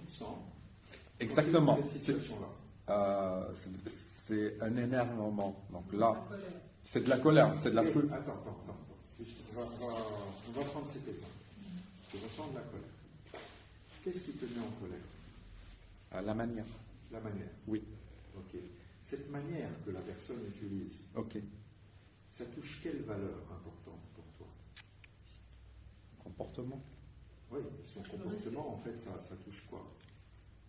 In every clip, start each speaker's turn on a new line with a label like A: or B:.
A: te sens
B: Exactement.
A: dans cette situation-là?
B: C'est un énervement. Donc là, c'est de la colère, c'est de la fruit.
A: Attends. Juste, on va prendre cet exemple. Tu ressens de la colère. Qu'est-ce qui te met en colère?
B: La manière.
A: La manière.
B: Oui.
A: Ok. Cette manière que la personne utilise,
B: Ok.
A: ça touche quelle valeur importante pour toi?
B: Comportement.
A: Oui, son comportement, en fait, ça touche quoi?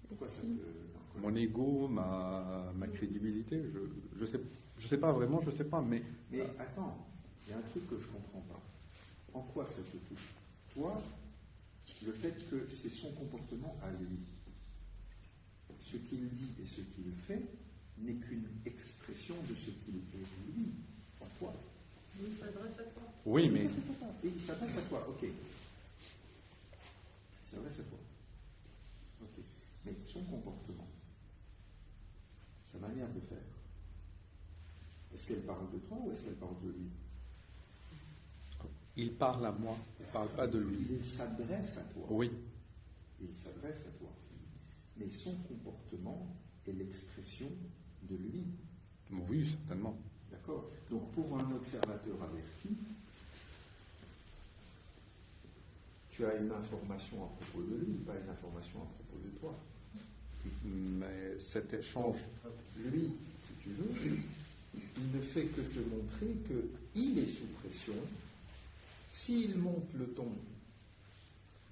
A: Pourquoi ça te...
B: Mon ego, ma crédibilité, je sais pas vraiment, je sais pas, mais...
A: Mais attends, il y a un truc que je comprends pas. En quoi ça te touche? Toi, le fait que c'est son comportement à lui. Ce qu'il dit et ce qu'il fait n'est qu'une expression de ce qu'il est lui. Pourquoi?
C: Il s'adresse à toi.
B: Oui, mais...
A: Et il s'adresse à toi, ok. Il s'adresse à toi. Ok. Mais son comportement, sa manière de faire, est-ce qu'elle parle de toi ou est-ce qu'elle parle de lui?
B: Il parle à moi, il ne parle pas de lui.
A: Il s'adresse à toi.
B: Oui.
A: Il s'adresse à toi. Mais son comportement est l'expression de lui.
B: Oui, certainement.
A: D'accord? Donc pour un observateur averti, tu as une information à propos de lui, pas une information à propos de toi.
B: Mais cet échange...
A: Lui, si tu veux, il ne fait que te montrer qu'il est sous pression. S'il monte le ton,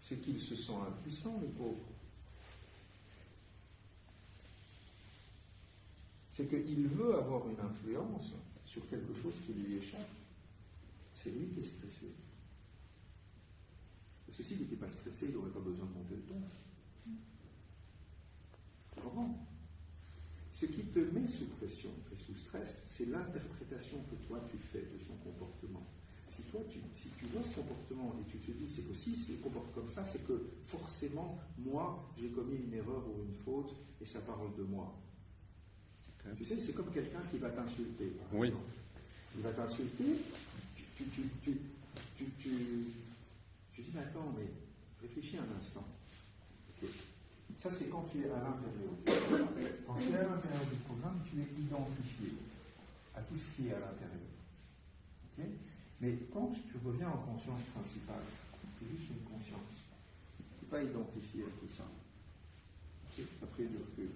A: c'est qu'il se sent impuissant, le pauvre. C'est qu'il veut avoir une influence sur quelque chose qui lui échappe. C'est lui qui est stressé. Parce que s'il n'était pas stressé, il n'aurait pas besoin de monter le ton. Tu comprends? Ce qui te met sous pression et sous stress, c'est l'interprétation que toi tu fais de son comportement. Si tu vois ce comportement et tu te dis c'est que si il se comporte comme ça, c'est que forcément, moi, j'ai commis une erreur ou une faute et ça parle de moi. Okay. Tu sais, c'est comme quelqu'un qui va t'insulter.
B: Oui.
A: Il va t'insulter, tu dis mais attends, mais réfléchis un instant. Okay. Ça, c'est quand tu es à l'intérieur du programme. Quand tu es à l'intérieur du programme, tu es identifié à tout ce qui est à l'intérieur. Okay? Mais quand tu reviens en conscience principale, c'est juste une conscience. Tu n'es pas identifié à tout ça. Okay? Après du recul.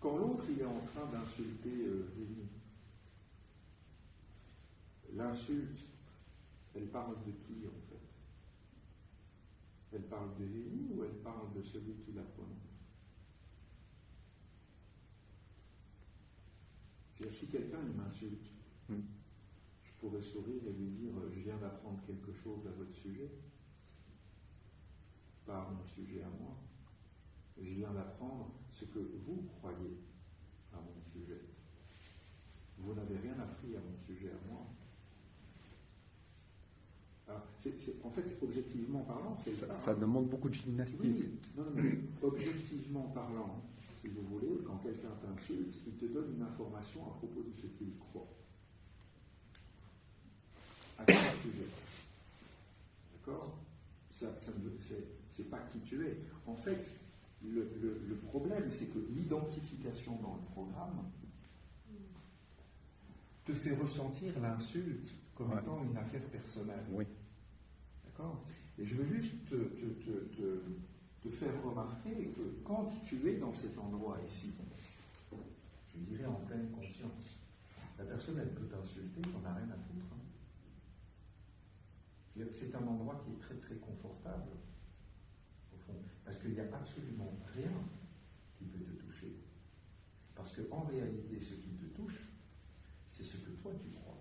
A: Quand l'autre il est en train d'insulter Rémi, l'insulte, elle parle de qui en fait? Elle parle de Rémi ou elle parle de celui qui la prononce? Si quelqu'un m'insulte, je pourrais sourire et lui dire je viens d'apprendre quelque chose à votre sujet, pas à mon sujet à moi. Je viens d'apprendre ce que vous croyez à mon sujet. Vous n'avez rien appris à mon sujet à moi. Alors, en fait, objectivement parlant, c'est ça.
B: Ça demande beaucoup de gymnastique.
A: Oui, non, mais objectivement parlant, si vous voulez, quand quelqu'un t'insulte, il te donne une information à propos de ce qu'il croit. À quel sujet? D'accord? C'est pas qui tu es. En fait, le problème, c'est que l'identification dans le programme te fait ressentir l'insulte comme étant une affaire personnelle.
B: Oui.
A: D'accord? Et je veux juste te faire remarquer que quand tu es dans cet endroit ici, je dirais en pleine conscience, la personne, elle peut t'insulter, on n'a rien à foutre. Hein. C'est un endroit qui est très très confortable, au fond, parce qu'il n'y a absolument rien qui peut te toucher. Parce qu'en réalité, ce qui te touche, c'est ce que toi tu crois.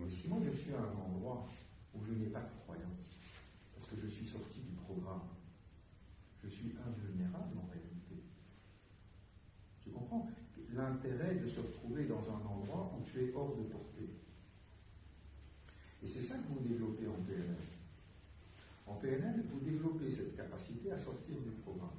A: Et si moi je suis à un endroit où je n'ai pas de croyance, parce que je suis sorti du programme, je suis invulnérable en réalité. Tu comprends? L'intérêt de se retrouver dans un endroit où tu es hors de portée. Et c'est ça que vous développez en PNL. En PNL, vous développez cette capacité à sortir du programme.